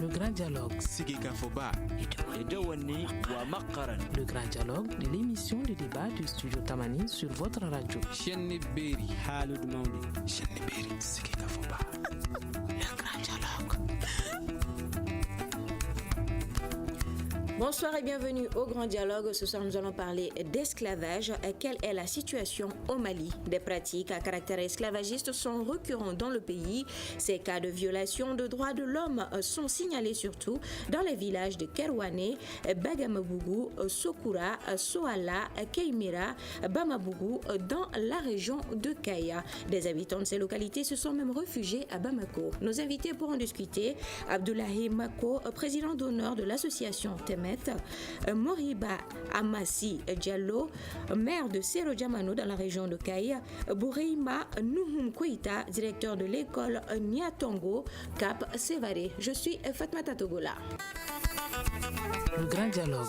Le grand dialogue. Sigikafoba. Le grand dialogue de l'émission de débat du studio Tamani sur votre radio. Chenni Beri. Halud Maudi. Chenni Beri. Sigikafoba. Le grand dialogue. Bonsoir et bienvenue au Grand Dialogue. Ce soir, nous allons parler d'esclavage. Quelle est la situation au Mali? Des pratiques à caractère esclavagiste sont récurrents dans le pays. Ces cas de violation de droits de l'homme sont signalés surtout dans les villages de Kerouané, Bagamabougou, Sokura, Soala, Keimira, Bamabougou dans la région de Kaya. Des habitants de ces localités se sont même réfugiés à Bamako. Nos invités pour en discuter, Abdoulaye Mako, président d'honneur de l'association Temet, Moriba Amassi Diallo, maire de Sero Diamano dans la région de Kaya, Boureima Nouhoum Koïta, directeur de l'école Niatongo, Cap Sévaré. Je suis Fatmata Togola. Le grand dialogue.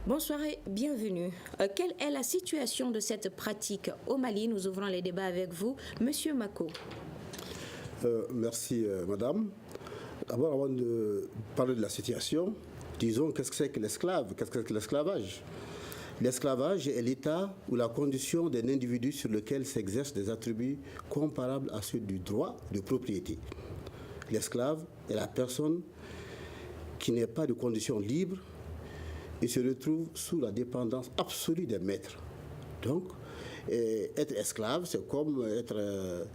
Bonsoir et bienvenue. Quelle est la situation de cette pratique au Mali? Nous ouvrons les débats avec vous, Monsieur Mako. Merci, madame. D'abord, avant de parler de la situation, disons qu'est-ce que c'est que l'esclave? Qu'est-ce que c'est que l'esclavage? L'esclavage est l'état ou la condition d'un individu sur lequel s'exercent des attributs comparables à ceux du droit de propriété. L'esclave est la personne qui n'est pas de condition libre et se retrouve sous la dépendance absolue des maîtres. Donc, être esclave, c'est comme être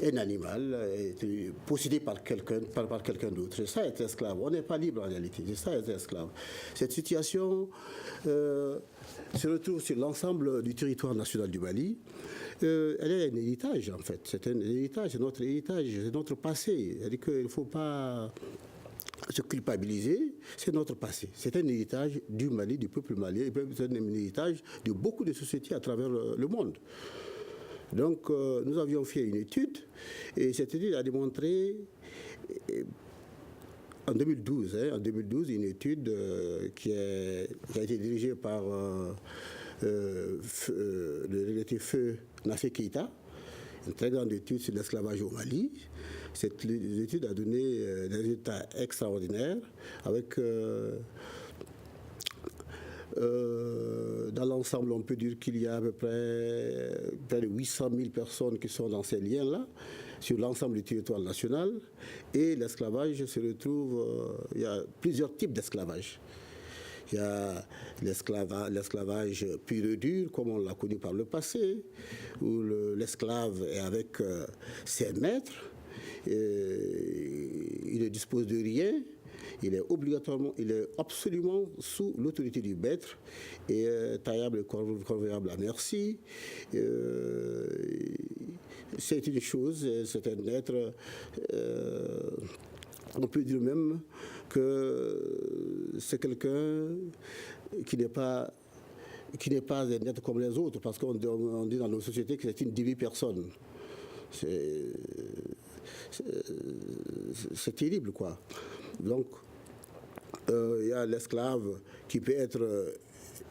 un animal, être possédé par quelqu'un d'autre. C'est ça être esclave. On n'est pas libre en réalité. C'est ça être esclave. Cette situation se retrouve sur l'ensemble du territoire national du Mali. Elle est un héritage en fait. C'est un héritage, c'est notre héritage, c'est notre passé. C'est-à-dire qu'il ne faut pas se culpabiliser, c'est notre passé. C'est un héritage du Mali, du peuple malien, c'est un héritage de beaucoup de sociétés à travers le monde. Donc, nous avions fait une étude, et cette étude a démontré, en 2012, une étude qui a été dirigée par le regretté Feu Nafé Keïta, une très grande étude sur l'esclavage au Mali. Cette étude a donné des résultats extraordinaires avec, dans l'ensemble, on peut dire qu'il y a à peu près de 800 000 personnes qui sont dans ces liens-là, sur l'ensemble du territoire national. Et l'esclavage se retrouve, il y a plusieurs types d'esclavage. Il y a l'esclavage pur et dur, comme on l'a connu par le passé, où l'esclave est avec ses maîtres. Il ne dispose de rien, il est absolument sous l'autorité du maître et taillable et corvéable à merci. C'est une chose, c'est un être, on peut dire même que c'est quelqu'un qui n'est pas un être comme les autres, parce qu'on dit dans nos sociétés que c'est une demi-personne. C'est terrible, quoi. Donc, il y a l'esclave qui peut être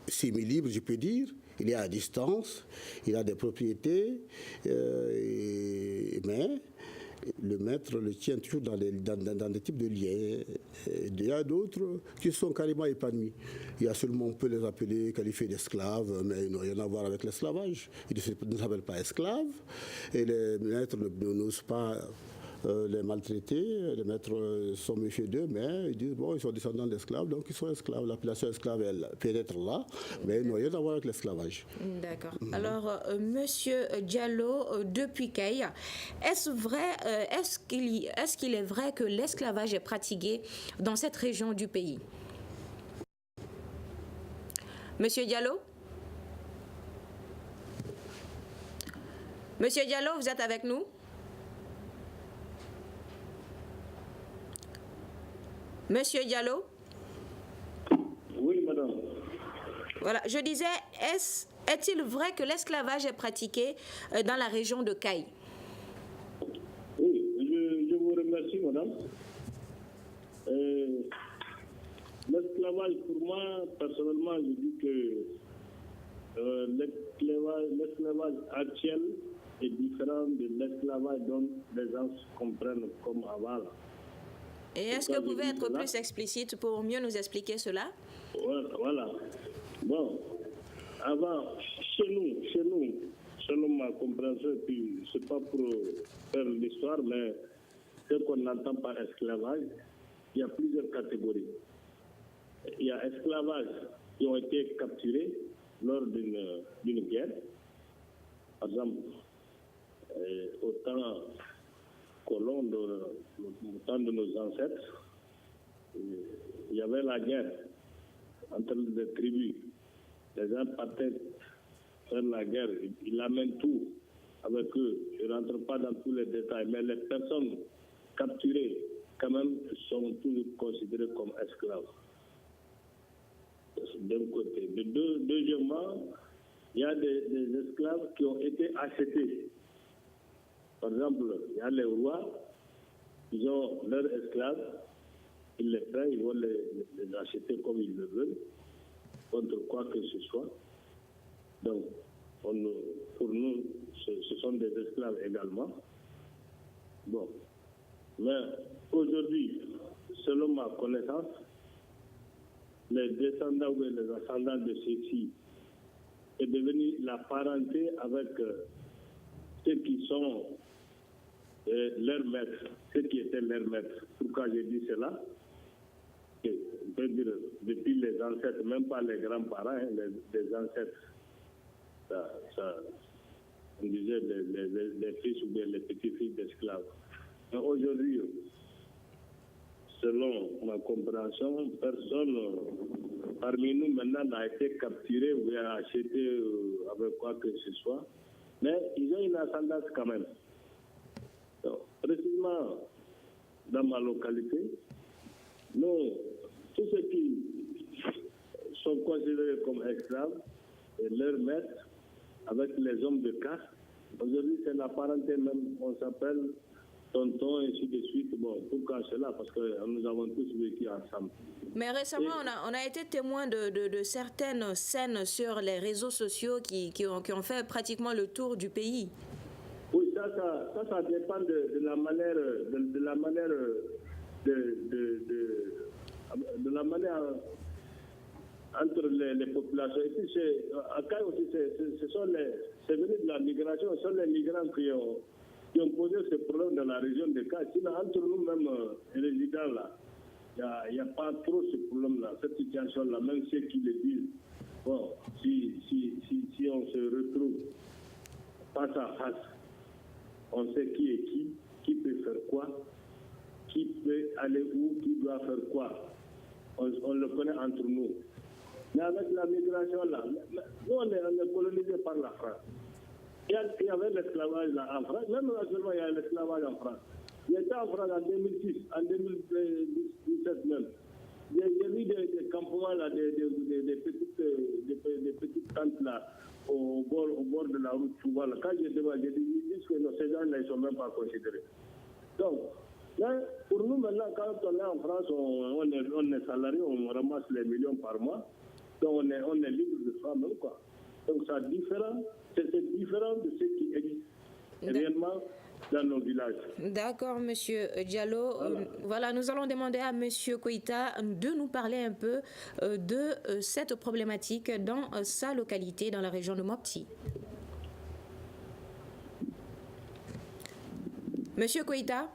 semi-libre, je peux dire. Il est à distance, il a des propriétés, mais le maître le tient toujours dans des types de liens. Il y a d'autres qui sont carrément épanouis. Il y a seulement, on peut les appeler, qualifier d'esclaves, mais ils n'ont rien à voir avec l'esclavage. Ils ne s'appellent pas esclaves. Et les maîtres n'osent pas les maltraités. Les maîtres sont méfiés d'eux, mais ils disent, bon, ils sont descendants d'esclaves, donc ils sont esclaves. L'appellation esclave, elle peut être là, mais ils n'ont rien à voir avec l'esclavage. D'accord. Alors, Monsieur Diallo, depuis Kaya, est-ce qu'il est vrai que l'esclavage est pratiqué dans cette région du pays? Monsieur Diallo? Monsieur Diallo, vous êtes avec nous? Monsieur Diallo? Oui, madame. Voilà, je disais, est-il vrai que l'esclavage est pratiqué dans la région de Kayes? Oui, je vous remercie, madame. L'esclavage, pour moi, personnellement, je dis que l'esclavage actuel est différent de l'esclavage dont les gens comprennent comme avant. Et est-ce que vous pouvez être plus explicite pour mieux nous expliquer cela? Voilà. Bon, avant, chez nous, selon ma compréhension, et puis c'est pas pour faire l'histoire, mais ce qu'on entend par esclavage, il y a plusieurs catégories. Il y a esclavage qui ont été capturés lors d'une guerre. Par exemple, au temps colon, au temps de nos ancêtres, il y avait la guerre entre les tribus. Les gens partaient faire la guerre, ils amènent tout avec eux. Je ne rentre pas dans tous les détails, mais les personnes capturées, quand même, sont toujours considérées comme esclaves. D'un côté. Deuxièmement, il y a des esclaves qui ont été achetés. Par exemple, il y a les rois, ils ont leurs esclaves, ils les prennent, ils vont les acheter comme ils le veulent, contre quoi que ce soit. Donc, pour nous, ce sont des esclaves également. Bon. Mais aujourd'hui, selon ma connaissance, les descendants ou les ascendants de ceux-ci est devenu la parenté avec ceux qui sont leurs maîtres, ceux qui étaient leurs maîtres. Pourquoi je dis cela? On peut dire depuis les ancêtres, même pas les grands-parents, hein, les ancêtres. On disait les fils ou bien les petits-fils d'esclaves. Mais aujourd'hui, selon ma compréhension, personne parmi nous maintenant n'a été capturé ou acheté avec quoi que ce soit. Mais ils ont une ascendance quand même. Donc, précisément, dans ma localité, nous, tous ceux qui sont considérés comme esclaves et leurs maîtres, avec les hommes de caste, aujourd'hui c'est la parenté même, on s'appelle tonton, et ainsi de suite. Bon, pourquoi cela? Parce que nous avons tous vécu ensemble. Mais récemment, on a été témoin de certaines scènes sur les réseaux sociaux qui ont fait pratiquement le tour du pays. Oui, ça dépend de la manière, de la manière entre les populations. Et puis, à Caille aussi, c'est venu de la migration. Ce sont les migrants qui ont posé ce problème dans la région de Caille. Sinon, entre nous-mêmes, résidents là, il n'y a pas trop ce problème-là, cette situation-là, même ceux qui le disent. Bon, si on se retrouve face à face, on sait qui est qui peut faire quoi, qui peut aller où, qui doit faire quoi. On le connaît entre nous. Mais avec la migration là, nous on est colonisé par la France. Il y avait l'esclavage là en France, même actuellement il y a l'esclavage en France. J'étais en France en 2006, en 2017 même. J'ai vu des campements là, des petites tentes là, au bord de la route souvent. Quand j'ai demandé, j'ai dit que ces gens-là ne sont même pas considérés. Donc, là, pour nous maintenant, quand on est en France, on est salarié, on ramasse les millions par mois. Donc on est libre de soi même, quoi. Donc c'est différent de ce qui existe réellement dans nos villages. D'accord, Monsieur Diallo. Voilà, nous allons demander à Monsieur Koïta de nous parler un peu de cette problématique dans sa localité, dans la région de Mopti. Monsieur Koïta.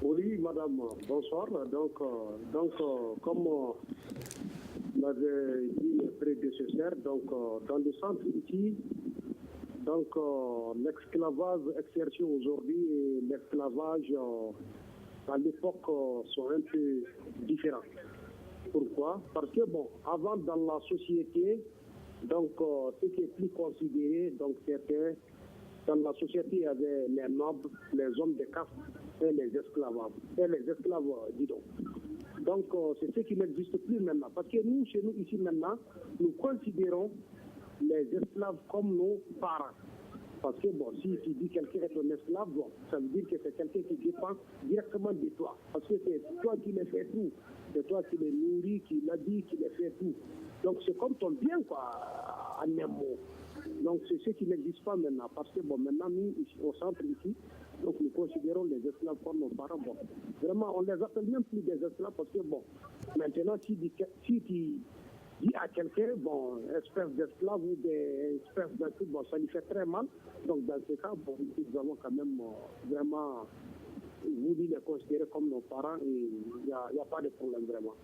Oui, madame, bonsoir. Donc comme l'avait dit le prédécesseur, donc dans le centre ici, donc l'esclavage exercé aujourd'hui et l'esclavage à l'époque sont un peu différents. Pourquoi? Parce que bon, avant dans la société, donc ce qui est plus considéré, donc c'était dans la société il y avait les nobles, les hommes de caste et les esclaves, dis donc. Donc, c'est ce qui n'existe plus maintenant. Parce que nous, chez nous, ici maintenant, nous considérons les esclaves comme nos parents. Parce que, bon, si tu dis quelqu'un est un esclave, bon, ça veut dire que c'est quelqu'un qui dépend directement de toi. Parce que c'est toi qui les fais tout. C'est toi qui les nourris, qui l'habille, qui les fait tout. Donc, c'est comme ton bien, quoi, en un mot. Donc, c'est ce qui n'existe pas maintenant. Parce que, bon, maintenant, nous, ici, au centre, ici, Donc nous considérons les esclaves comme nos parents. Bon, vraiment, on les appelle même plus des esclaves parce que, bon, maintenant, si tu dis à quelqu'un, bon, espèce d'esclave ou des espèces d'un truc, bon, ça lui fait très mal. Donc dans ce cas, bon, nous avons quand même vraiment voulu les considérer comme nos parents et il n'y a pas de problème vraiment.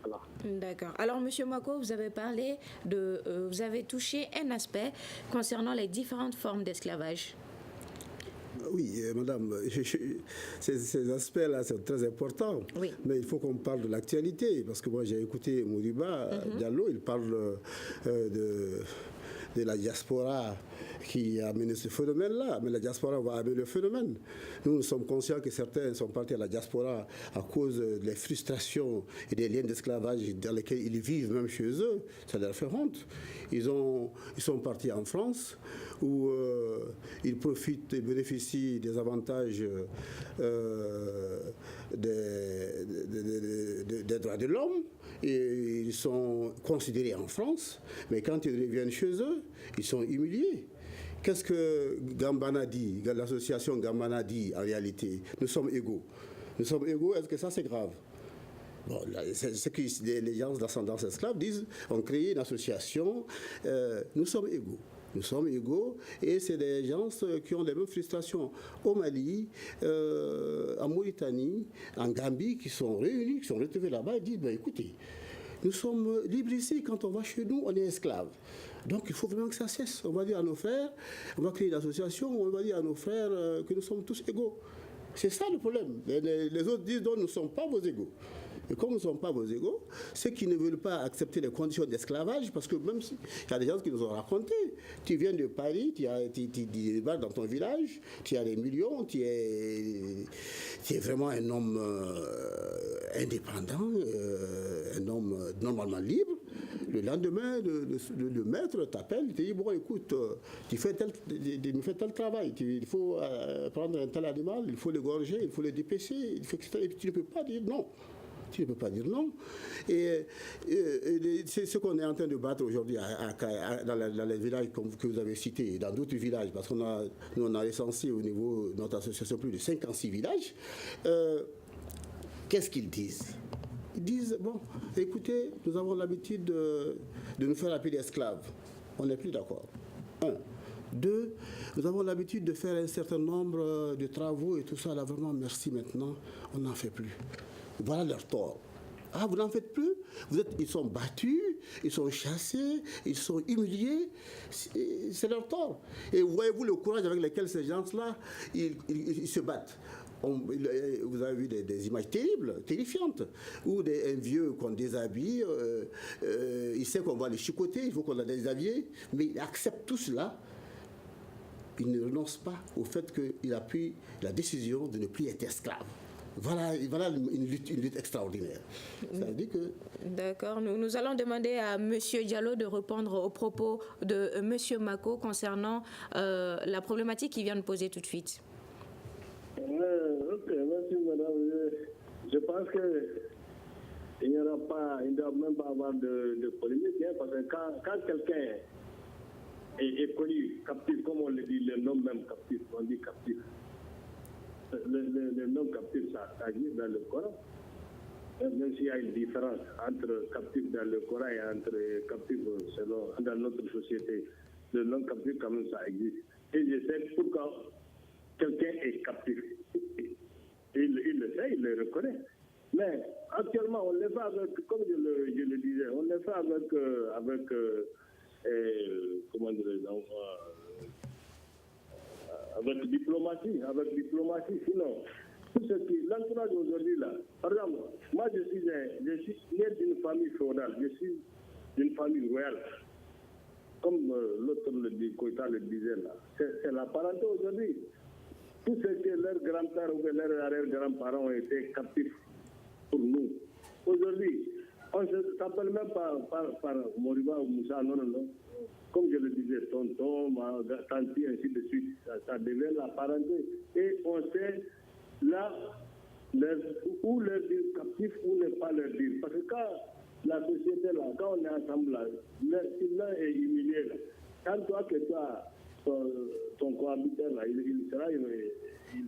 Voilà. D'accord. Alors, M. Mako, vous avez parlé vous avez touché un aspect concernant les différentes formes d'esclavage. Oui, madame, ces aspects-là sont très importants. Oui. Mais il faut qu'on parle de l'actualité, parce que moi j'ai écouté Modiba Diallo, il parle de la diaspora qui a amené ce phénomène-là. Mais la diaspora va amener le phénomène. Nous sommes conscients que certains sont partis à la diaspora à cause des frustrations et des liens d'esclavage dans lesquels ils vivent, même chez eux. Ça leur fait honte. Ils sont partis en France, où ils profitent et bénéficient des avantages des droits de l'homme. Et ils sont considérés en France, mais quand ils reviennent chez eux, ils sont humiliés. Qu'est-ce que Gambana dit, l'association Gambana dit en réalité? Nous sommes égaux. Nous sommes égaux, est-ce que ça c'est grave? Bon, c'est ce que les gens d'ascendance esclave disent, ont créé une association, nous sommes égaux. Nous sommes égaux et c'est des gens qui ont les mêmes frustrations au Mali, en Mauritanie, en Gambie, qui sont réunis, qui sont retrouvés là-bas et disent, ben, écoutez, nous sommes libres ici, quand on va chez nous, on est esclaves. Donc il faut vraiment que ça cesse. On va dire à nos frères, on va créer une association, on va dire à nos frères que nous sommes tous égaux. C'est ça le problème. Les autres disent, non, nous ne sommes pas vos égaux. Et comme nous ne sommes pas vos égaux, ceux qui ne veulent pas accepter les conditions d'esclavage, parce que même s'il y a des gens qui nous ont raconté, tu viens de Paris, tu vas dans ton village, tu as des millions, tu es vraiment un homme indépendant, un homme normalement libre. Le lendemain, le maître t'appelle, il te dit, bon écoute, tu fais tel travail, il faut prendre un tel animal, il faut l'égorger, il faut le dépêcher, et tu ne peux pas dire non. Tu ne peux pas dire non. Et c'est ce qu'on est en train de battre aujourd'hui dans les villages que vous avez cités, et dans d'autres villages, parce qu'on a recensé au niveau de notre association plus de 56 villages. Qu'est-ce qu'ils disent? Ils disent, bon, écoutez, nous avons l'habitude de nous faire appeler esclaves. On n'est plus d'accord. 1. 2, nous avons l'habitude de faire un certain nombre de travaux et tout ça. Là, vraiment, merci maintenant, on n'en fait plus. Voilà leur tort. Ah, vous n'en faites plus? Ils sont battus, ils sont chassés, ils sont humiliés. C'est leur tort. Et voyez-vous le courage avec lequel ces gens-là, ils se battent. Vous avez vu des images terribles, terrifiantes, où un vieux qu'on déshabille, il sait qu'on va le chicoter, il faut qu'on le déshabille, mais il accepte tout cela. Il ne renonce pas au fait qu'il a pris la décision de ne plus être esclave. Voilà une lutte extraordinaire. Ça veut dire que... D'accord. Nous allons demander à M. Diallo de répondre aux propos de M. Mako concernant la problématique qu'il vient de poser tout de suite. Ok, merci madame. Je pense qu'il n'y aura pas, il ne doit même pas avoir de polémique, hein, parce que quand quelqu'un est connu captif, comme on le dit, le nom même captif, on dit captif. Le nom captif, ça existe dans le Coran. Même s'il y a une différence entre captif dans le Coran et entre captif dans notre société, le nom captif, quand même, ça existe. Et je sais pourquoi quelqu'un est captif. Il le sait, il le reconnaît. Mais actuellement, on le fait avec, comme je le disais, on le fait avec comment dirais-je, avec diplomatie. Sinon, tout ce qui, l'entourage aujourd'hui là, par exemple, moi je suis né d'une famille féodale, je suis d'une famille royale. Comme l'autre Koïta le disait là, c'est la parenté aujourd'hui. Tout ce que leurs grands-pères ou leurs arrière-grands-parents ont été captifs pour nous. Aujourd'hui, on ne s'appelle même pas par Moriba ou Moussa, non. Comme je le disais, tonton, tanti, ainsi de suite. Ça devient la parenté. Et on sait là où leur dire captif, où ne pas leur dire. Parce que quand la société là, quand on est ensemble là, si l'un est humilié là, quand toi que toi, ton cohabiteur, là, il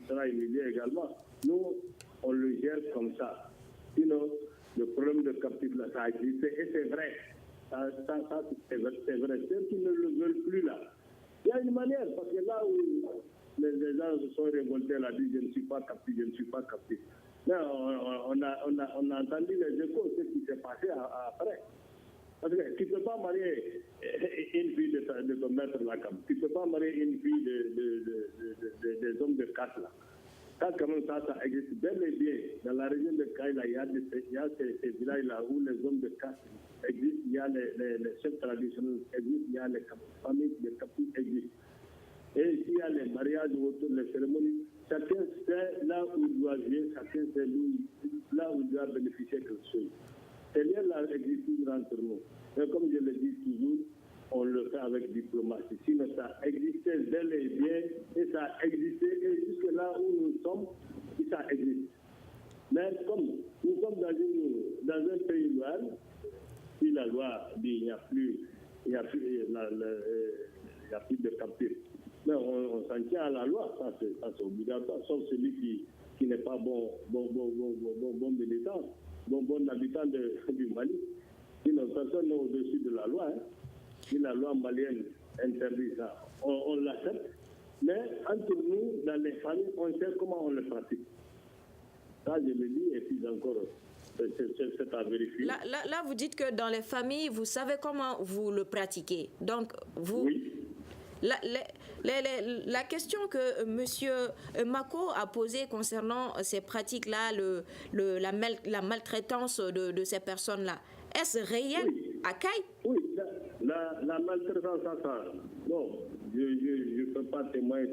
sera humilié également. Nous, on le gère comme ça. Sinon, le problème de captif, là, ça existe. Et c'est vrai. Ça c'est vrai. Ceux qui ne le veulent plus, là, il y a une manière, parce que là où les gens se sont révoltés, là, disent je ne suis pas captif, je ne suis pas captif. Mais on a entendu les échos, ce qui s'est passé après. Parce que tu ne peux pas marier une fille de ton maître là, tu ne peux pas marier une fille des hommes de caste là. Ça, quand même, ça existe bel et bien. Dans la région de Kaïla, il y a ces villages-là où les hommes de caste existent, il y a les chefs traditionnels existent, il y a les familles de captifs existent. Et ici, il y a les mariages autour, les cérémonies. Chacun sait là où il doit jouer, chacun sait là où il doit bénéficier de quelque chose. Ces liens-là existent entre nous. Mais comme je le dis toujours, on le fait avec diplomatie. Sinon, ça existait bel et bien, et ça existait, et jusque là où nous sommes, ça existe. Mais comme nous sommes dans un pays loin, si la loi dit qu'il n'y a plus de captifs, mais on s'en tient à la loi, ça c'est obligatoire, sauf celui qui n'est pas bon militant, bon habitant du Mali. Sinon, personne n'est au-dessus de la loi. Hein. Si la loi malienne interdit ça, on l'accepte. Mais entre nous, dans les familles, on sait comment on le pratique. Ça, je le dis, et puis encore, c'est à vérifier. Là, vous dites que dans les familles, vous savez comment vous le pratiquez. Donc, vous... Oui. La question que M. Mako a posée concernant ces pratiques-là, la maltraitance de ces personnes-là, est-ce réel à Kaï? Oui, la maltraitance, ça, bon, je ne peux pas témoigner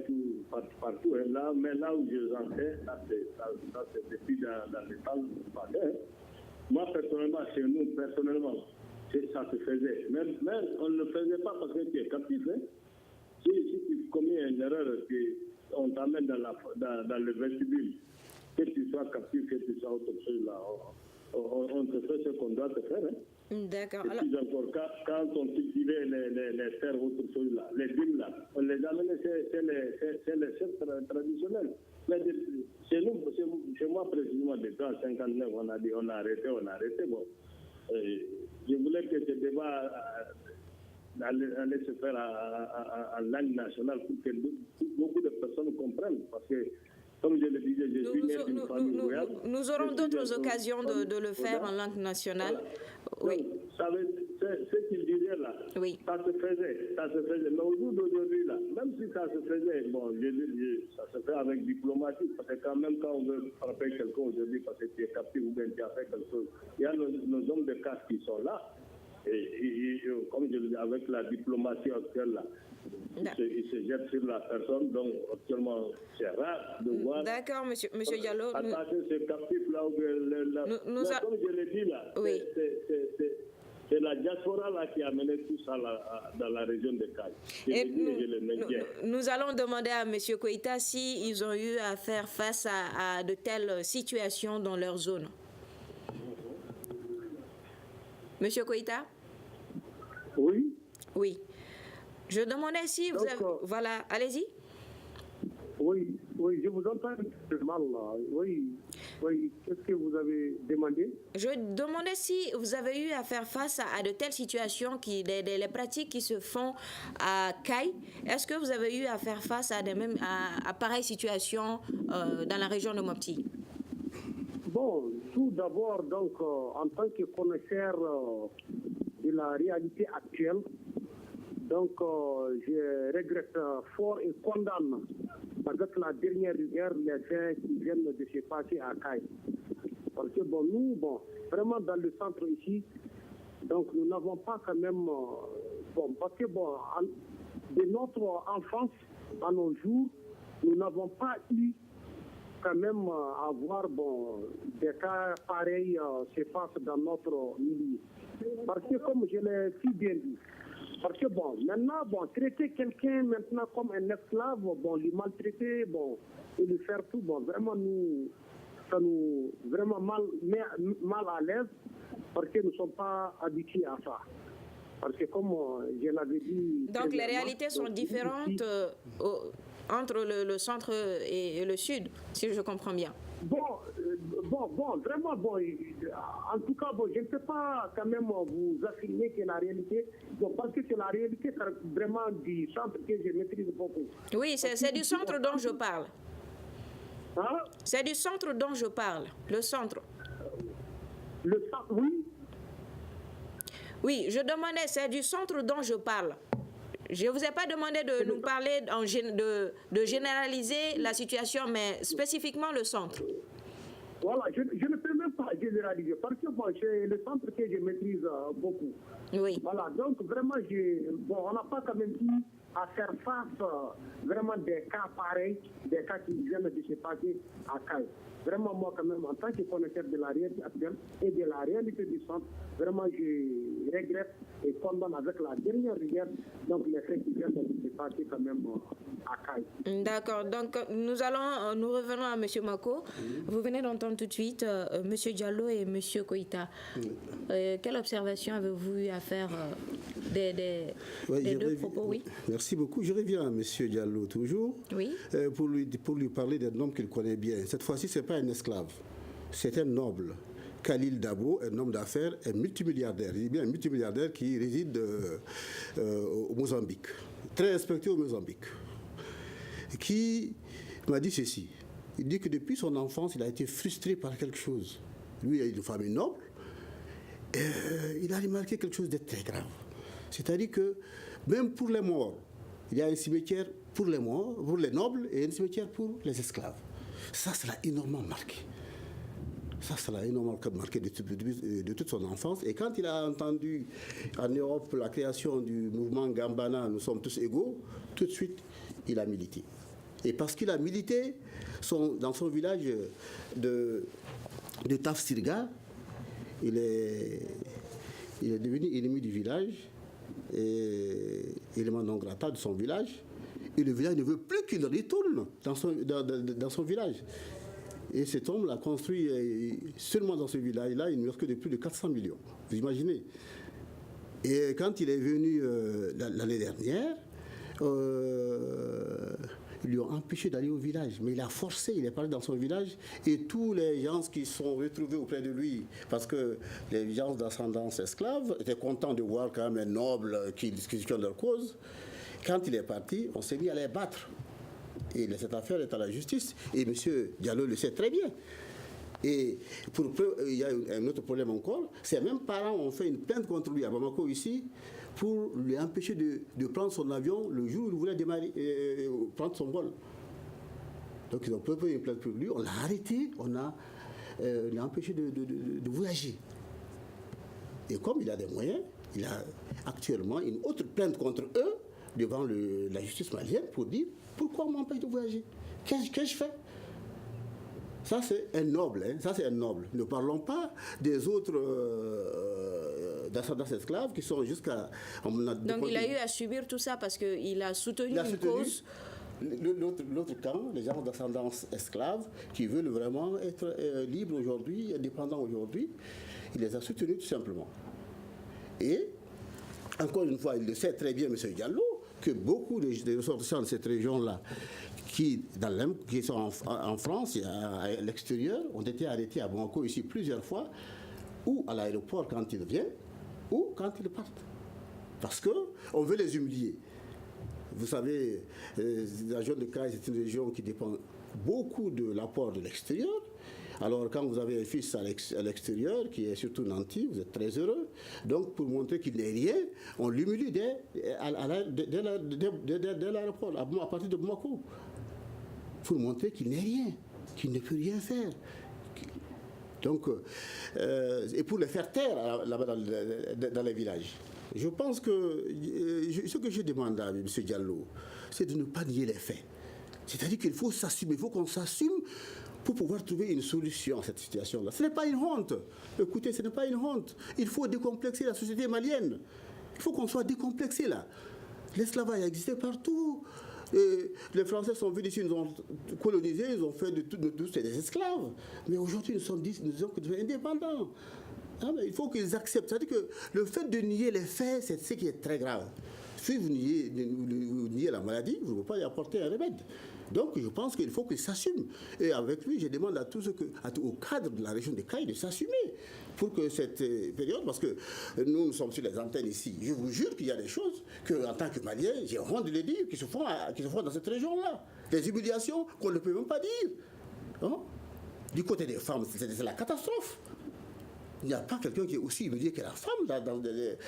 partout, hein, mais là où je en sais, ça c'est depuis dans les temps passés. Hein. Moi, personnellement, chez nous, ça se faisait. Mais on ne le faisait pas parce que tu es captif. Hein. Si tu commets une erreur, on t'amène dans le vestibule, que tu sois captif, que tu sois autre chose là, on te fait ce qu'on doit te faire. Hein. D'accord. Et puis encore, quand on cultivait les terres, autre chose là, les dîmes là, on les amenait, c'est les chefs traditionnels. Mais chez moi, précisément, depuis 1959, on a dit on a arrêté. Bon, je voulais que ce débat allait se faire en langue nationale pour que beaucoup de personnes comprennent. Parce que, comme je le disais, je suis né d'une famille royale. Nous aurons d'autres occasions de le faire en langue nationale. Oui. Ce qu'il disait là, oui. Ça se faisait. Mais au jour d'aujourd'hui, là, même si ça se faisait, bon, ça se fait avec diplomatie, parce que quand même, quand on veut frapper quelqu'un aujourd'hui parce que tu es captif ou bien tu as fait quelque chose, il y a nos hommes de caste qui sont là. Et comme je le dis, avec la diplomatie actuelle, là, il se jette sur la personne, donc actuellement, c'est rare de voir. D'accord, monsieur Diallo. Attaquer ce captif-là, comme je l'ai dit là, oui. C'est la diaspora là qui a mené tout ça là, dans la région de Kaï. Nous allons demander à M. Koïta s'ils ont eu à faire face à de telles situations dans leur zone. Monsieur Koïta? Oui. Oui. Je demandais si vous avez... Voilà, allez-y. Oui, je vous entends mal là. Oui, qu'est-ce que vous avez demandé? Je demandais si vous avez eu à faire face à de telles situations, les pratiques qui se font à Kaï. Est-ce que vous avez eu à faire face à pareilles situations dans la région de Mopti? Bon, tout d'abord, donc, en tant que connaisseur de la réalité actuelle, donc, je regrette fort et condamne avec la dernière rigueur les faits qui viennent de se passer à Kaï. Parce que nous, vraiment dans le centre ici, donc nous n'avons pas quand même, parce que de notre enfance à nos jours, nous n'avons pas eu quand même à voir des cas pareils se passent dans notre milieu. Parce que comme je l'ai si bien dit, parce que maintenant, traiter quelqu'un maintenant comme un esclave, lui maltraiter, et lui faire tout, vraiment ça nous vraiment mal à l'aise, parce que nous ne sommes pas habitués à ça. Parce que comme je l'avais dit... Donc les réalités sont différentes entre le centre et le sud, si je comprends bien. Vraiment, en tout cas, je ne peux pas quand même vous affirmer que la réalité, parce que c'est la réalité vraiment du centre que je maîtrise beaucoup. Oui, c'est du centre dont je parle. Hein? C'est du centre dont je parle, le centre. Le centre, oui. Oui, je demandais, c'est du centre dont je parle. Je ne vous ai pas demandé de nous parler, de généraliser la situation, mais spécifiquement le centre. Voilà, je ne peux même pas généraliser, parce que c'est le centre que je maîtrise beaucoup. Oui. Voilà, donc vraiment, on n'a pas quand même eu à faire face vraiment des cas pareils, des cas qui viennent de se passer à Caille. Vraiment, moi, quand même, en tant que connaisseur de la réalité actuelle et de la réalité du centre, vraiment, je regrette et condamne avec la dernière rigueur donc les faits qui viennent de se passer quand même à Caille. D'accord. Donc, nous revenons à M. Mako. Vous venez d'entendre tout de suite M. Diallo et M. Koïta. Quelle observation avez-vous eu à faire des deux propos? Oui. Merci beaucoup. Je reviens à M. Diallo toujours pour lui parler d'un homme qu'il connaît bien. Cette fois-ci, ce n'est pas un esclave, c'est un noble. Khalil Dabo, un homme d'affaires, un multimilliardaire. Il est bien un multimilliardaire qui réside au Mozambique, très respecté au Mozambique, qui m'a dit ceci. Il dit que depuis son enfance, il a été frustré par quelque chose. Lui, il a une famille noble. Il a remarqué quelque chose de très grave. C'est-à-dire que même pour les morts, il y a un cimetière pour les morts, pour les nobles, et un cimetière pour les esclaves. Ça l'a énormément marqué. Ça l'a énormément marqué de toute son enfance. Et quand il a entendu en Europe la création du mouvement Gambana, nous sommes tous égaux, tout de suite, il a milité. Et parce qu'il a milité, dans son village de Tafsirga, il est devenu ennemi du village, et élément non grata de son village. Et le village ne veut plus qu'il retourne dans son village. Et cet homme l'a construit seulement dans ce village-là une mosquée de plus de 400 millions. Vous imaginez? Et quand il est venu l'année dernière, ils lui ont empêché d'aller au village. Mais il a forcé, il est parti dans son village. Et tous les gens qui sont retrouvés auprès de lui, parce que les gens d'ascendance esclave étaient contents de voir quand même un noble qui discute leur cause. Quand il est parti, on s'est mis à les battre. Et cette affaire est à la justice. Et M. Diallo le sait très bien. Et il y a un autre problème encore. Ces mêmes parents ont fait une plainte contre lui à Bamako ici pour lui empêcher de prendre son avion le jour où il voulait démarrer, prendre son vol. Donc ils ont préparé une plainte pour lui. On l'a arrêté. On l'a empêché de voyager. Et comme il a des moyens, il a actuellement une autre plainte contre eux devant la justice malienne pour dire pourquoi on m'empêche de voyager. Qu'est-ce que je fais? Ça, c'est un noble. Hein? Ça, c'est un noble. Ne parlons pas des autres descendants esclaves qui sont jusqu'à... Donc, il a eu à subir tout ça parce qu'il a soutenu une cause. L'autre camp, les gens d'ascendance esclave, qui veulent vraiment être libres aujourd'hui, indépendants aujourd'hui, il les a soutenus tout simplement. Et, encore une fois, il le sait très bien, M. Diallo, que beaucoup de ressortissants de cette région-là, qui sont en France et à l'extérieur, ont été arrêtés à Bamako ici plusieurs fois, ou à l'aéroport quand ils viennent, ou quand ils partent. Parce qu'on veut les humilier. Vous savez, la région de Caille, c'est une région qui dépend beaucoup de l'apport de l'extérieur. Alors, quand vous avez un fils à l'extérieur, qui est surtout nanti, vous êtes très heureux. Donc, pour montrer qu'il n'est rien, on l'humilie dès l'aéroport, à partir de Bamako. Pour montrer qu'il n'est rien, qu'il ne peut rien faire. Donc, et pour le faire taire là-bas dans les villages. Je pense que ce que je demande à M. Diallo, c'est de ne pas nier les faits. C'est-à-dire qu'il faut s'assumer, il faut qu'on s'assume pour pouvoir trouver une solution à cette situation-là. Ce n'est pas une honte. Écoutez, ce n'est pas une honte. Il faut décomplexer la société malienne. Il faut qu'on soit décomplexé là. L'esclavage a existé partout. Et les Français sont venus ici, ils nous ont colonisés, ils ont fait de tous des esclaves. Mais aujourd'hui, nous sommes indépendants. Ah, mais il faut qu'ils acceptent. C'est-à-dire que le fait de nier les faits, c'est ce qui est très grave. Si vous niez la maladie, vous ne pouvez pas y apporter un remède. Donc, je pense qu'il faut qu'il s'assume. Et avec lui, je demande à tous au cadre de la région de Caille de s'assumer pour que cette période, parce que nous sommes sur les antennes ici, je vous jure qu'il y a des choses que, en tant que Malien, j'ai honte de le dire, qui se font dans cette région-là. Des humiliations qu'on ne peut même pas dire. Hein? Du côté des femmes, c'est la catastrophe. Il n'y a pas quelqu'un qui est aussi humilié que la femme, dans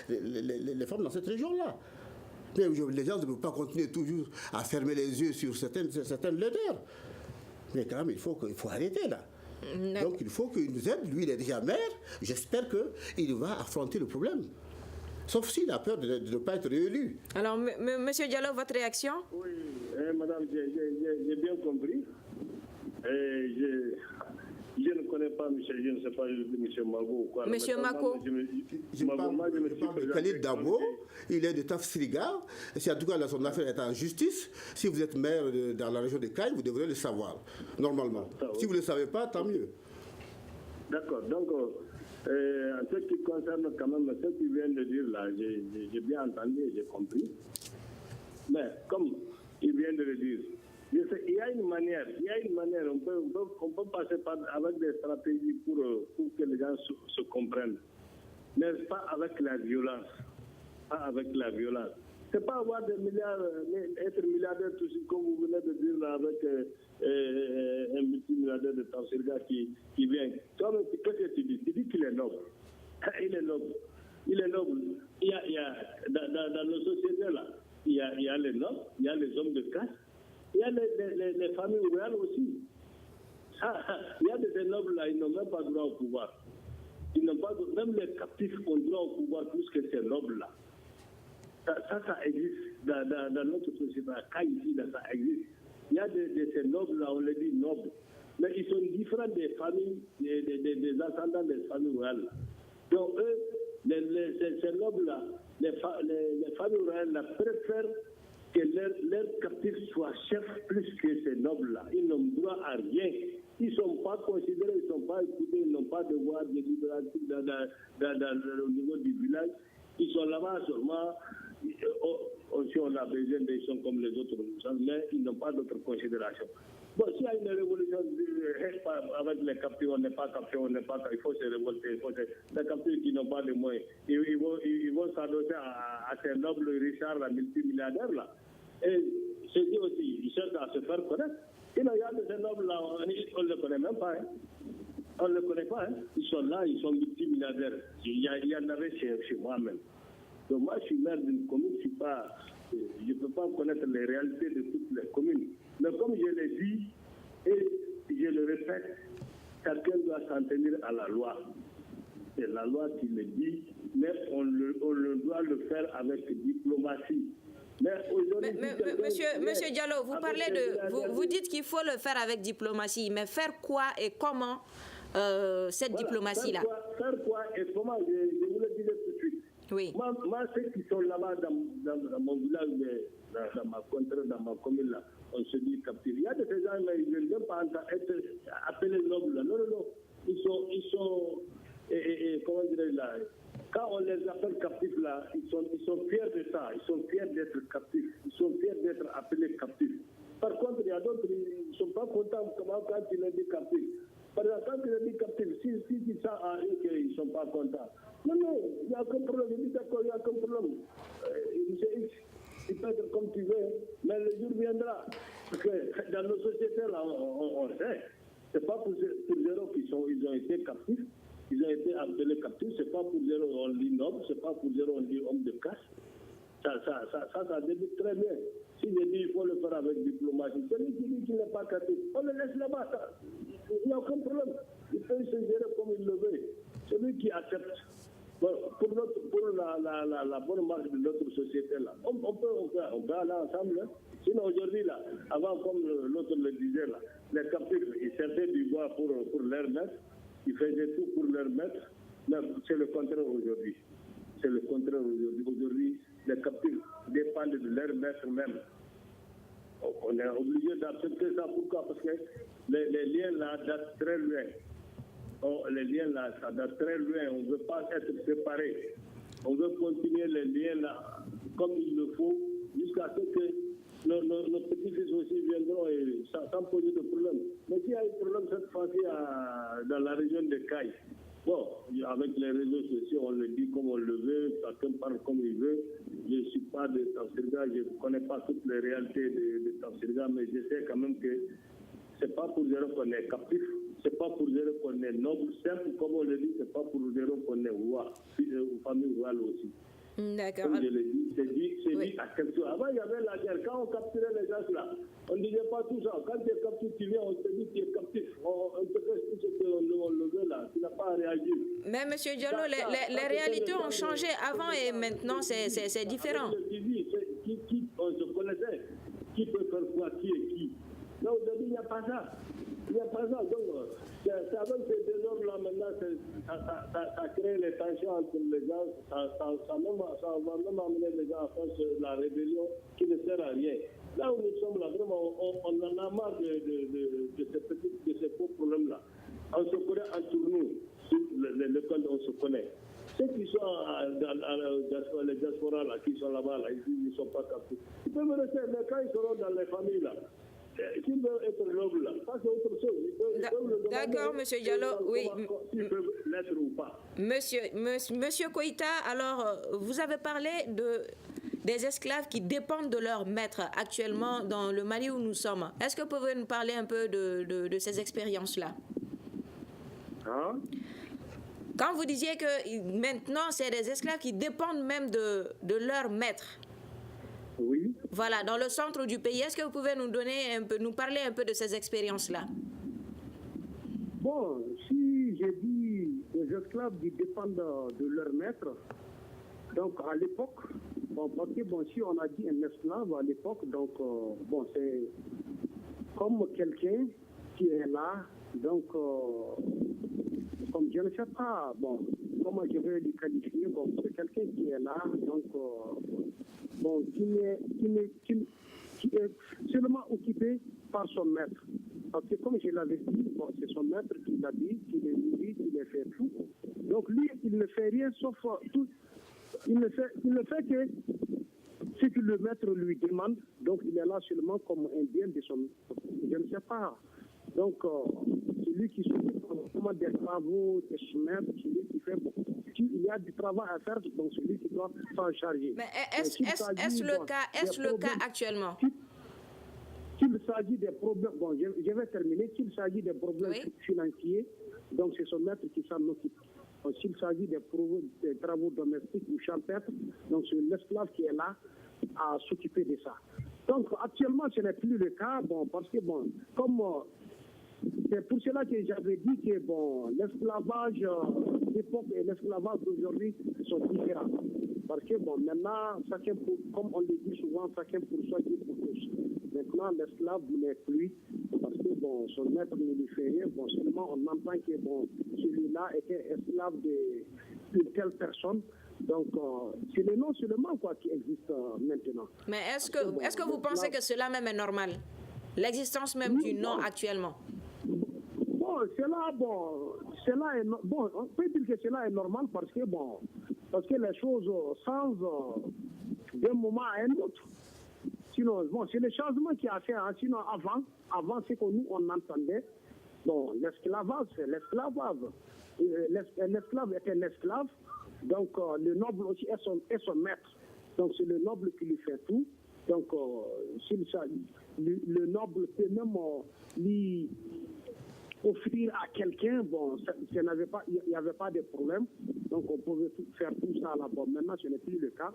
les femmes dans cette région-là. Mais les gens ne peuvent pas continuer toujours à fermer les yeux sur certaines laideurs. Mais quand même, il faut arrêter là. Donc il faut qu'il nous aide. Lui, il est déjà maire. J'espère qu'il va affronter le problème. Sauf s'il a peur de ne pas être réélu. Alors, Monsieur Diallo, votre réaction? Oui, madame, j'ai bien compris. Je ne connais pas M. Je ne sais pas M. Mago ou quoi. Monsieur Mako. Je parle de Khalid Dabo, il est de Tafsiriga. Si en tout cas son affaire est en justice, si vous êtes maire dans la région de Caille, vous devrez le savoir, normalement. Si vous ne le savez pas, tant mieux. D'accord. Donc, en ce qui concerne quand même ce qu'il vient de dire là, j'ai bien entendu et j'ai compris. Mais comme il vient de le dire, il y a une manière, on peut passer avec des stratégies pour que les gens se comprennent, mais pas avec la violence. C'est pas avoir des milliards, être milliardaire tout ce comme vous venez de dire là, avec un multimilliardaire de Tafsirga qui vient. Qu'est-ce que tu dis? Tu dis qu'il est noble. Il est noble. Il y a dans nos sociétés là, il y a les nobles, il y a les hommes de caste. Il y a les familles royales aussi. Il y a des nobles là, ils n'ont même pas droit au pouvoir. Même les captifs ont droit au pouvoir plus que ces nobles là. Ça existe dans notre société. Quand ici, ça existe. Il y a ces nobles là, on les dit nobles. Mais ils sont différents des familles, des ascendants des familles royales. Donc eux, ces nobles là, les familles royales là, préfèrent que leurs captifs soient chefs plus que ces nobles-là. Ils n'ont droit à rien. Ils ne sont pas considérés, ils ne sont pas écoutés, ils n'ont pas de devoir de libération au niveau du village. Ils sont là-bas seulement, si on a besoin ils sont comme les autres, mais ils n'ont pas d'autre considération. Bon, s'il y a une révolution avec les captifs, on n'est pas captifs, il faut se révolter. Les captifs qui n'ont pas de moyens, ils vont s'adosser à ces nobles Richard, la multimilliardaire là. Et je dis aussi, ils cherchent à se faire connaître. Sinon, il y a de ces nobles là, on ne les connaît même pas. On ne les connaît pas. Ils sont là, ils sont multimilliardaires. Il y en avait chez moi-même. Donc moi, je suis maire d'une commune, je ne peux pas connaître les réalités de toutes les communes. Mais comme je l'ai dit, et je le répète, chacun doit s'en tenir à la loi. C'est la loi qui le dit, mais on doit le faire avec diplomatie. Mais Monsieur Diallo, vous dites qu'il faut le faire avec diplomatie, mais faire quoi et comment cette diplomatie-là? Faire quoi et comment, je vous le disais tout de suite. Oui. Moi, ceux qui sont là-bas dans mon village, dans ma contrée, dans ma commune, là, on se dit captifs. Il y a des gens, mais ils ne veulent pas être appelés nobles. Là. Non. Ils sont comment dirais-je là, quand on les appelle captifs là, ils sont fiers de ça. Ils sont fiers d'être captifs. Ils sont fiers d'être appelés captifs. Par contre, il y a d'autres, ils ne sont pas contents quand il est dit captif. Par exemple, quand il est dit captif, si tu sens à eux qu'ils ne sont pas contents. Non, il n'y a aucun problème. Je dis d'accord, il n'y a aucun problème. Tu peux être comme tu veux, mais le jour viendra. Parce que dans nos sociétés, là, on sait. Ce n'est pas pour zéro qu'ils ont été captifs. Ils ont été appelés captifs. Ce n'est pas pour zéro on dit noble. Ce n'est pas pour zéro on dit homme de caste. Ça débute très bien. Si je dis qu'il faut le faire avec diplomatie, celui qui dit qu'il n'est pas captif, on le laisse là-bas. Il n'y a aucun problème. Il peut se gérer comme il le veut. Celui qui accepte. Bon, pour la bonne marche de notre société, là, on peut aller ensemble. Hein. Sinon, aujourd'hui, là, avant, comme l'autre le disait, là, les captifs, ils servaient du bois pour leur maître, ils faisaient tout pour leur maître, mais c'est le contraire aujourd'hui. C'est le contraire aujourd'hui. Aujourd'hui, les captifs dépendent de leur maître même. On est obligé d'accepter ça. Pourquoi? Parce que les liens, là, datent très loin. les liens là, ça va très loin. On ne veut pas être séparés. On veut continuer les liens là comme il le faut jusqu'à ce que nos petits-fils aussi viendront et sans poser de problème. Mais s'il y a un problème cette fois-ci dans la région de Caille, bon, avec les réseaux sociaux, on le dit comme on le veut, chacun parle comme il veut. Je ne suis pas de Tamsirga, je ne connais pas toutes les réalités de Tamsirga, mais je sais quand même que ce n'est pas pour dire qu'on est captif, ce n'est pas pour dire qu'on est noble, simple, comme on le dit, ce n'est pas pour dire qu'on est roi, famille royale aussi. D'accord. Comme je l'ai dit, c'est dit à quelque chose. Avant, il y avait la guerre. Quand on capturait les gens là, on ne disait pas tout ça. Quand tu es captif, tu viens, on te dit que tu es captif. On te fait tout ce qu'on le veut là. Tu n'as pas à réagir. Mais M. Diallo, les réalités ont changé avant et maintenant, c'est différent. On se connaissait. Qui peut faire quoi, qui est qui. Là, aujourd'hui, il n'y a pas ça. Il n'y a pas ça. Donc, c'est avec ces désordres-là, maintenant, ça crée les tensions entre les gens. Ça va même amener les gens à faire la rébellion qui ne sert à rien. Là où nous sommes là, vraiment, on en a marre de ces faux problèmes-là. On se connaît entre nous, lequel on se connaît. Ceux qui sont dans les diasporas, là, qui sont là-bas, là, ils ne sont pas capés. Ils peuvent rester, mais quand ils seront dans les familles, là, s'ils veulent être nobles, là, ça c'est autre chose. D'accord, M. Diallo, oui. S'ils peuvent l'être ou pas. Monsieur Koïta, alors, vous avez parlé des esclaves qui dépendent de leur maître actuellement dans le Mali où nous sommes. Est-ce que vous pouvez nous parler un peu de ces expériences-là? Hein? Quand vous disiez que maintenant, c'est des esclaves qui dépendent même de leur maître. Oui. Voilà, dans le centre du pays, est-ce que vous pouvez nous parler un peu de ces expériences-là? Bon, si j'ai dit les esclaves qui dépendent de leur maître, donc à l'époque, parce que si on a dit un esclave à l'époque, donc c'est comme quelqu'un qui est là, donc comme je ne sais pas, comment je vais le qualifier, c'est quelqu'un qui est là, donc qui est seulement occupé par son maître. Parce que comme je l'avais dit, c'est son maître qui l'habille, qui le nourrit, qui le fait tout. Donc lui, il ne fait rien sauf tout. Il ne fait que ce que le maître lui demande. Donc il est là seulement comme un bien de son maître. Je ne sais pas. Donc celui qui s'occupe des travaux de son maître, celui qui fait il y a du travail à faire, donc celui qui doit s'en charger. Mais est-ce le cas actuellement? S'il s'agit des problèmes, je vais terminer, s'il s'agit des problèmes financiers, donc c'est son maître qui s'en occupe. Donc, s'il s'agit des travaux domestiques ou champêtres, donc c'est l'esclave qui est là à s'occuper de ça. Donc actuellement, ce n'est plus le cas, parce que comme c'est pour cela que j'avais dit que l'esclavage d'époque et l'esclavage d'aujourd'hui sont différents. Parce que maintenant, comme on le dit souvent, chacun pour soi, Dieu pour tous. Maintenant, l'esclave n'est plus, parce que son maître ne lui fait rien. Seulement on entend que celui-là était esclave d'une telle personne. Donc, c'est le nom seulement qui existe maintenant. Mais est-ce que vous pensez que cela même est normal? L'existence même du nom actuellement? On peut dire que cela est normal parce que les choses changent d'un moment à un autre. Sinon, c'est le changement qui a fait. Sinon, avant ce que nous, on entendait, l'esclavage, c'est l'esclavage. L'esclave est un esclave, donc le noble aussi est son maître. Donc, c'est le noble qui lui fait tout. Donc, le noble peut même lui offrir à quelqu'un, il n'y avait pas de problème, donc on pouvait faire tout ça là-bas. Maintenant, ce n'est plus le cas.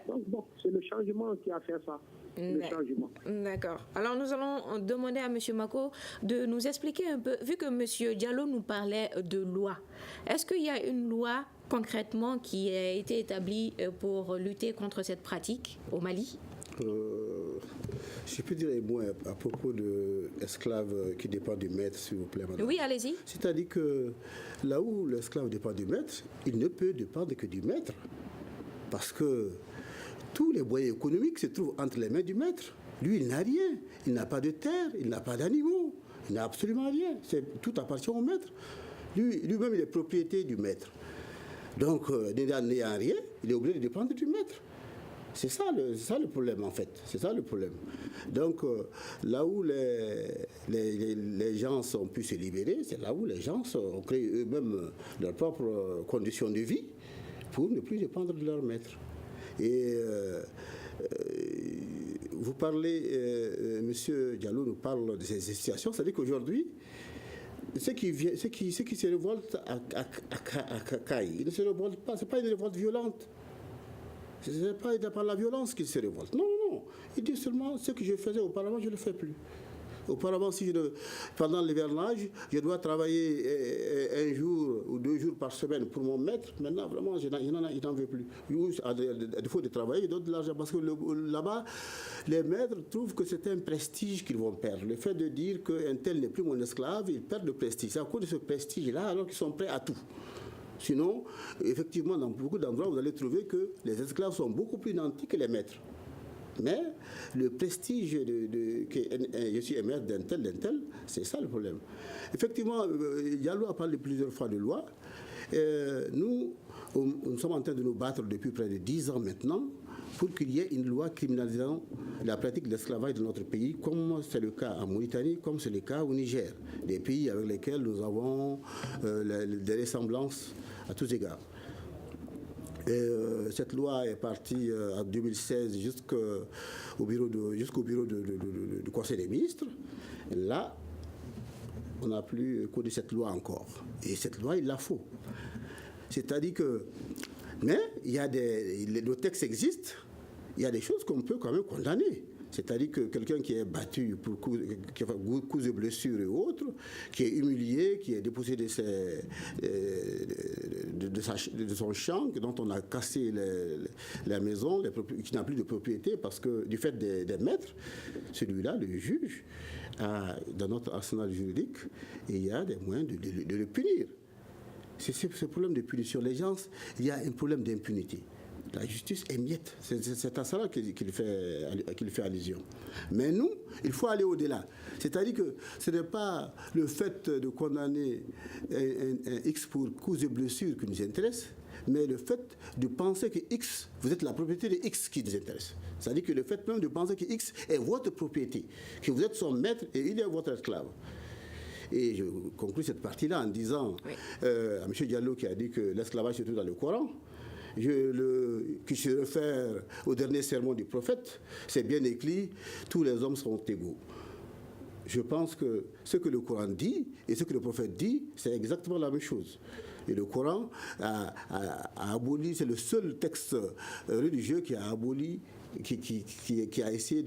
Donc, c'est le changement qui a fait ça. Le changement. D'accord. Alors, nous allons demander à M. Mako de nous expliquer un peu, vu que M. Diallo nous parlait de loi, est-ce qu'il y a une loi concrètement qui a été établie pour lutter contre cette pratique au Mali? Je peux dire un mot à propos de l'esclave qui dépend du maître, s'il vous plaît, madame. Oui, allez-y. C'est-à-dire que là où l'esclave dépend du maître, il ne peut dépendre que du maître. Parce que tous les moyens économiques se trouvent entre les mains du maître. Lui, il n'a rien. Il n'a pas de terre, il n'a pas d'animaux, il n'a absolument rien. Tout appartient au maître. Lui-même, il est propriété du maître. Donc, n'ayant rien, il est obligé de dépendre du maître. C'est ça le problème, en fait. C'est ça le problème. Donc, là où les gens ont pu se libérer, c'est là où les gens ont créé eux-mêmes leurs propres conditions de vie pour ne plus dépendre de leur maître. Et vous parlez, M. Diallo nous parle de ces situations, c'est-à-dire qu'aujourd'hui, ceux qui se révoltent à Caille, ils ne se révoltent pas, ce n'est pas une révolte violente. Ce n'est pas par la violence qu'ils se révoltent. Non. Ils disent seulement ce que je faisais auparavant, je ne le fais plus. Auparavant, pendant l'hivernage, je dois travailler 1 jour ou 2 jours par semaine pour mon maître. Maintenant, vraiment, il n'en veut plus. À défaut de travailler, il donne de l'argent. Parce que là-bas, les maîtres trouvent que c'est un prestige qu'ils vont perdre. Le fait de dire qu'un tel n'est plus mon esclave, ils perdent le prestige. C'est à cause de ce prestige-là, alors qu'ils sont prêts à tout. Sinon, effectivement, dans beaucoup d'endroits, vous allez trouver que les esclaves sont beaucoup plus nantis que les maîtres. Mais le prestige que je suis maître d'un tel, c'est ça le problème. Effectivement, Diallo a parlé plusieurs fois de loi. Nous sommes en train de nous battre depuis près de 10 ans maintenant pour qu'il y ait une loi criminalisant la pratique de l'esclavage dans notre pays, comme c'est le cas en Mauritanie, comme c'est le cas au Niger, des pays avec lesquels nous avons des ressemblances à tous égards. Cette loi est partie en 2016 jusqu'au bureau du Conseil des ministres. Et là, on n'a plus connu cette loi encore. Et cette loi, il la faut. C'est-à-dire que... Mais le texte existe, il y a des choses qu'on peut quand même condamner. C'est-à-dire que quelqu'un qui est battu pour coups de blessures et autres, qui est humilié, qui est déposé de son champ, dont on a cassé la maison, qui n'a plus de propriété parce que du fait des maîtres, celui-là, le juge, dans notre arsenal juridique, et il y a des moyens de le punir. C'est ce problème de punition. Les gens, il y a un problème d'impunité. La justice est miette. C'est à cela qu'il fait allusion. Mais nous, il faut aller au-delà. C'est-à-dire que ce n'est pas le fait de condamner un X pour cause de blessure qui nous intéresse, mais le fait de penser que X, vous êtes la propriété de X qui nous intéresse. C'est-à-dire que le fait même de penser que X est votre propriété, que vous êtes son maître et il est votre esclave. Et je conclue cette partie-là en disant à M. Diallo qui a dit que l'esclavage se trouve dans le Coran, qui se réfère au dernier sermon du prophète, c'est bien écrit, tous les hommes sont égaux. Je pense que ce que le Coran dit et ce que le prophète dit, c'est exactement la même chose. Et le Coran a aboli, c'est le seul texte religieux qui a aboli, qui a essayé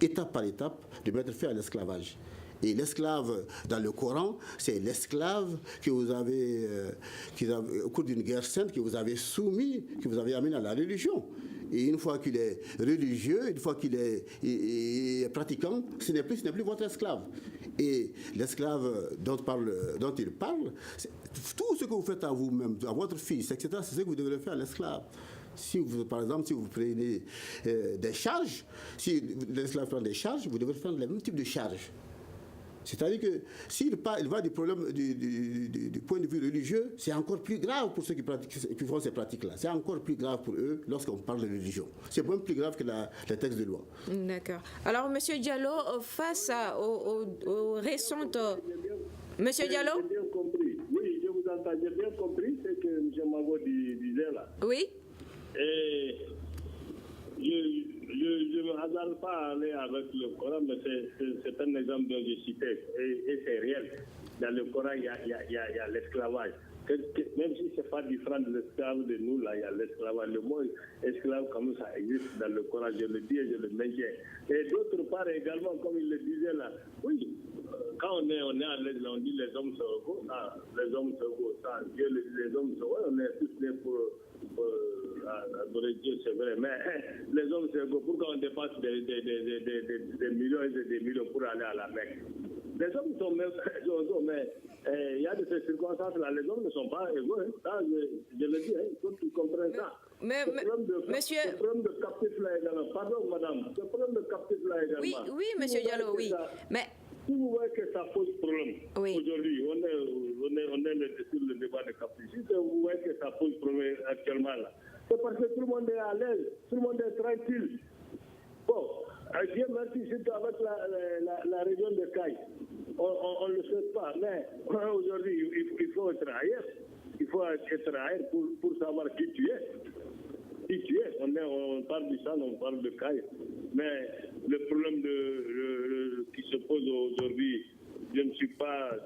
étape par étape, de mettre fin à l'esclavage. Et l'esclave dans le Coran, c'est l'esclave que vous avez, au cours d'une guerre sainte, que vous avez soumis, que vous avez amené à la religion. Et une fois qu'il est religieux, une fois qu'il est pratiquant, ce n'est plus votre esclave. Et l'esclave dont il parle, tout ce que vous faites à vous-même, à votre fils, etc., c'est ce que vous devrez faire à l'esclave. Par exemple, si vous prenez des charges, si l'esclave prend des charges, vous devrez faire le même type de charges. C'est-à-dire que s'il va du problème du point de vue religieux, c'est encore plus grave pour ceux qui font ces pratiques-là. C'est encore plus grave pour eux lorsqu'on parle de religion. C'est même plus grave que les textes de loi. D'accord. Alors, M. Diallo, face aux récentes... M. Diallo? J'ai bien compris. Oui, je vous entends. J'ai bien compris ce que M. Mavo disait là. Oui. Et je ne me hasarde pas à aller avec le Coran, mais c'est un exemple dont je citais, et c'est réel. Dans le Coran, il y a l'esclavage. Même si ce n'est pas différent de l'esclave de nous, là, il y a l'esclavage. Le mot esclave, comme ça existe dans le Coran, je le dis et je le maintiens. Et d'autre part également, comme il le disait là, oui, quand on est à l'aise, on dit les hommes sont égaux, les hommes sont égaux, Dieu, les hommes sont égaux, on est tous nés pour adorer Dieu, c'est vrai, mais les hommes c'est égaux. Pourquoi on dépasse des millions et des millions pour aller à la Mecque? Les hommes sont égaux, mais il y a de ces circonstances-là, les hommes ne sont pas égaux. Hein. Ça, je le dis, il faut qu'ils comprennent ça. Mais monsieur... Ce problème de captif là également, pardon madame, ce problème de captif là également. Oui, monsieur Diallo, oui. Mais Si vous voyez que ça pose problème, Oui. aujourd'hui, on est sur le débat de Cap. Si vous voyez que ça pose problème actuellement là, c'est parce que tout le monde est à l'aise, tout le monde est tranquille. Bon, Dieu merci, surtout avec la région de Caille. On ne le sait pas, mais aujourd'hui, il faut être ailleurs. Il faut être ailleurs pour savoir qui tu es. Qui tu es. On parle du sang, on parle de Caille. Mais le problème qui se pose aujourd'hui, je ne suis pas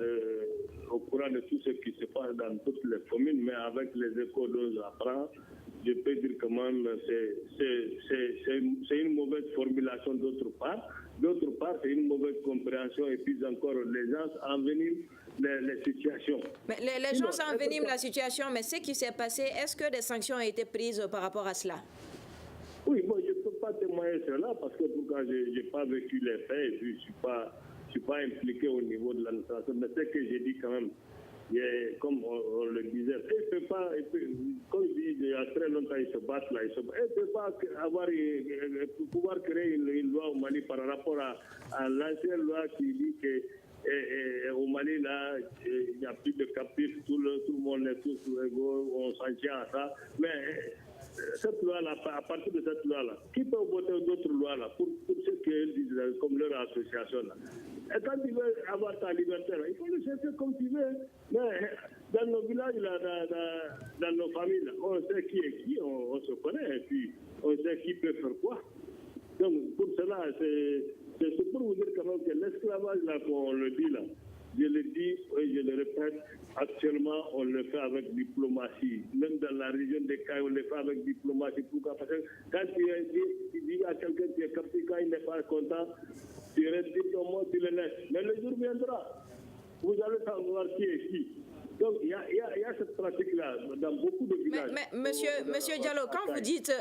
au courant de tout ce qui se passe dans toutes les communes, mais avec les échos dont j'apprends, je peux dire que même c'est une mauvaise formulation d'autre part. D'autre part, c'est une mauvaise compréhension et puis encore les gens enveniment les situations. Mais les gens enveniment la situation, mais ce qui s'est passé, est-ce que des sanctions ont été prises par rapport à cela? Oui, bon, je ne peux pas témoigner cela parce que pourquoi je n'ai pas vécu les faits et puis je ne suis pas impliqué au niveau de l'administration. Mais ce que j'ai dit quand même, comme on le disait, comme je dis, il y a très longtemps, ils se battent là. Ils ne peuvent pas pouvoir créer une loi au Mali par rapport à l'ancienne loi qui dit que au Mali, là, il n'y a plus de captifs, tout le monde est tous égaux, on s'en tient à ça. Mais cette loi-là, à partir de cette loi-là, qui peut voter d'autres lois-là pour ce qu'ils disent, comme leur association là. Et quand tu veux avoir ta liberté, là, il faut le chercher comme tu veux. Mais dans nos villages, là, dans nos familles, là, on sait qui est qui, on se connaît, et puis on sait qui peut faire quoi. Donc pour cela, c'est pour vous dire quand même que l'esclavage, là, qu'on le dit là, je le dis et je le répète, actuellement, on le fait avec diplomatie. Même dans la région des Cailles, on le fait avec diplomatie. Pourquoi? Parce que quand tu dis à quelqu'un qui est captif, quand il n'est pas content, tu restes ton mot, tu le laisses. Mais le jour viendra, vous allez savoir qui est qui. Donc, il y a cette pratique-là dans beaucoup de villages. Mais monsieur Diallo, quand vous dites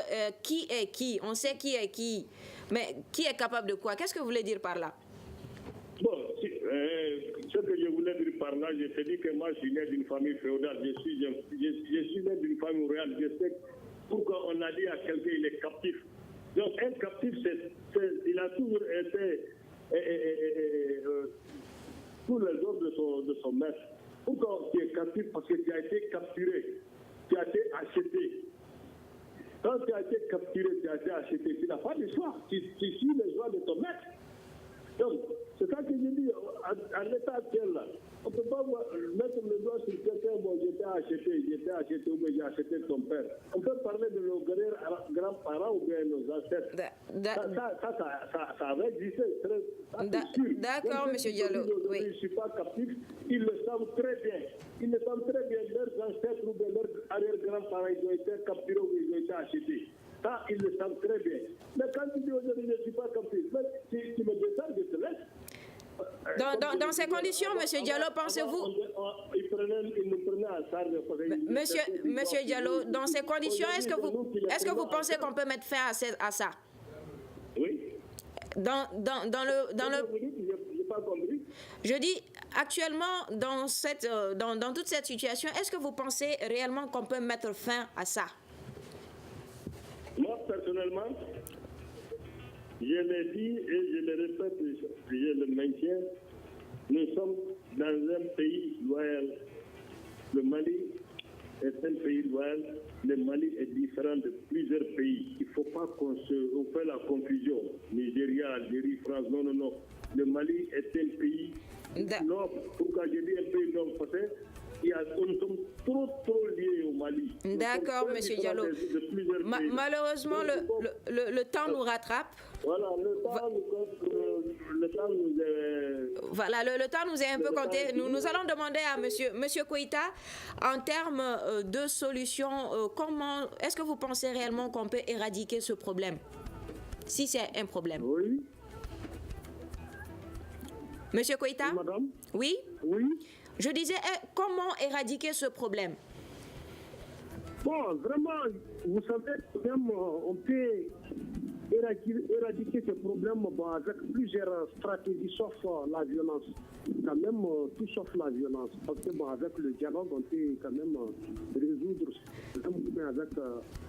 qui est qui, on sait qui est qui, mais qui est capable de quoi? Qu'est-ce que vous voulez dire par là? Bon, ce que je voulais dire par là, je te dis que moi, je suis né d'une famille féodale. Je suis né d'une famille royale. Je sais pourquoi on a dit à quelqu'un qu'il est captif. Donc, un captif, il a toujours été sous les ordres de son maître. Pourquoi tu es captif? Parce que tu as été capturé, tu as été acheté. Quand tu as été capturé, tu as été acheté, tu n'as pas de choix. Tu suis les choix de ton maître. Donc, c'est ça que je dis, à l'état actuel, là, on ne peut pas mettre le doigt sur quelqu'un, bon, j'étais acheté ou bien j'ai acheté ton père. On peut parler de nos grands-parents ou bien nos ancêtres. Ça avait existé. D'accord, M. Diallo. Oui. Je ne suis pas captif, ils le savent très bien. Ils le savent très bien, leurs ancêtres ou bien leurs arrière-grands-parents, ils ont été capturés ou ils ont été achetés. Ça, ils le savent très bien. Mais quand tu dis aujourd'hui, je ne suis pas captif, tu me descends, je te laisse. Dans ces conditions, M. Diallo, pensez-vous... Ils nous prenaient à charge. Monsieur Diallo, dans ces conditions, est-ce que vous pensez qu'on peut mettre fin à ça? Oui. Dans le... J'ai pas compris. Je dis, actuellement, dans toute cette situation, est-ce que vous pensez réellement qu'on peut mettre fin à ça? Moi, personnellement, je l'ai dit et je le répète, je le maintiens, nous sommes dans un pays loyal. Le Mali est un pays loyal. Le Mali est différent de plusieurs pays. Il ne faut pas qu'on fait la confusion. Nigeria, Algérie, France, non. Le Mali est un pays noble. Pourquoi je dis un pays noble? Parce que nous sommes trop liés au Mali. D'accord, M. Diallo. Malheureusement, le temps nous rattrape. Voilà, le temps nous est... Voilà, le temps nous est un peu compté. Nous allons demander à Monsieur Koïta, en termes de solutions, comment est-ce que vous pensez réellement qu'on peut éradiquer ce problème? Si c'est un problème. Oui. Monsieur Koïta? Madame? Oui? Oui. Je disais, comment éradiquer ce problème? Bon, vraiment, vous savez, même, on peut éradiquer ce problème avec plusieurs stratégies, sauf la violence. Quand même, tout sauf la violence. Parce que avec le dialogue, on peut quand même résoudre ce problème avec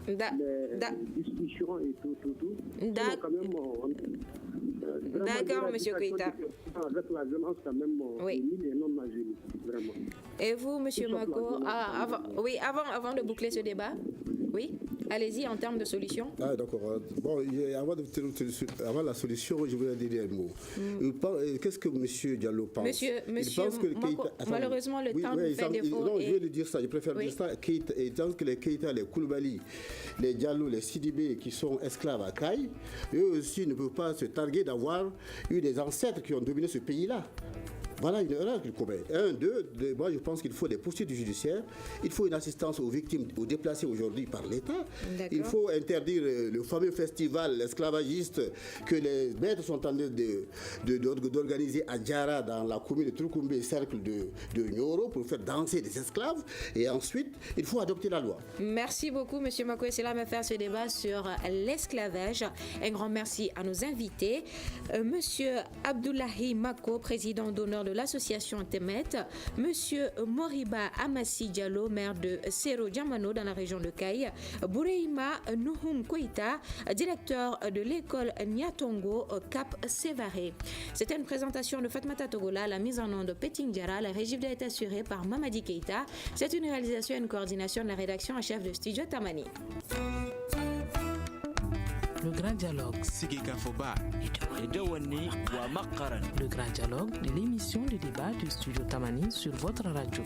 les discussions et tout. D'accord. Quand même, D'accord, M. Keïta. Avec la violence quand même, oui. Et non agénie, vraiment. Et vous, M. Mako, avant de boucler ce débat, oui, allez-y en termes de solution. Ah, d'accord. Bon, avant la solution, je voulais dire un mot. Qu'est-ce que M. Diallo pense? Monsieur pense que Mako, malheureusement, le temps nous fait défaut. Non, je vais lui dire ça, je préfère dire ça. Il pense que les Keïta, les Koulibaly, les Diallo, les Sidibé qui sont esclaves à Caille, eux aussi ne peuvent pas se targuer d'avoir eu des ancêtres qui ont dominé ce pays-là. Voilà une erreur qu'il commet. Moi je pense qu'il faut des poursuites judiciaires, il faut une assistance aux victimes, aux déplacés aujourd'hui par l'État. Il faut interdire le fameux festival esclavagiste que les maîtres sont en train d'organiser à Diara, dans la commune de Trukumbe, cercle de Nyoro, pour faire danser des esclaves. Et ensuite, il faut adopter la loi. Merci beaucoup, M. Mako. C'est là me faire ce débat sur l'esclavage. Un grand merci à nos invités. M. Abdoulaye Mako, président d'honneur de l'association Temet, M. Moriba Amassi Diallo, maire de Sero Diamano dans la région de Caille, Boureima Nuhum Koïta, directeur de l'école Nyatongo Cap Sévaré. C'était une présentation de Fatmata Togola, la mise en onde de Peting Diara, la régie est assurée par Mamadi Keïta. C'est une réalisation et une coordination de la rédaction en chef de Studio Tamani. Le grand dialogue. Le grand dialogue de l'émission de débat du studio Tamani sur votre radio.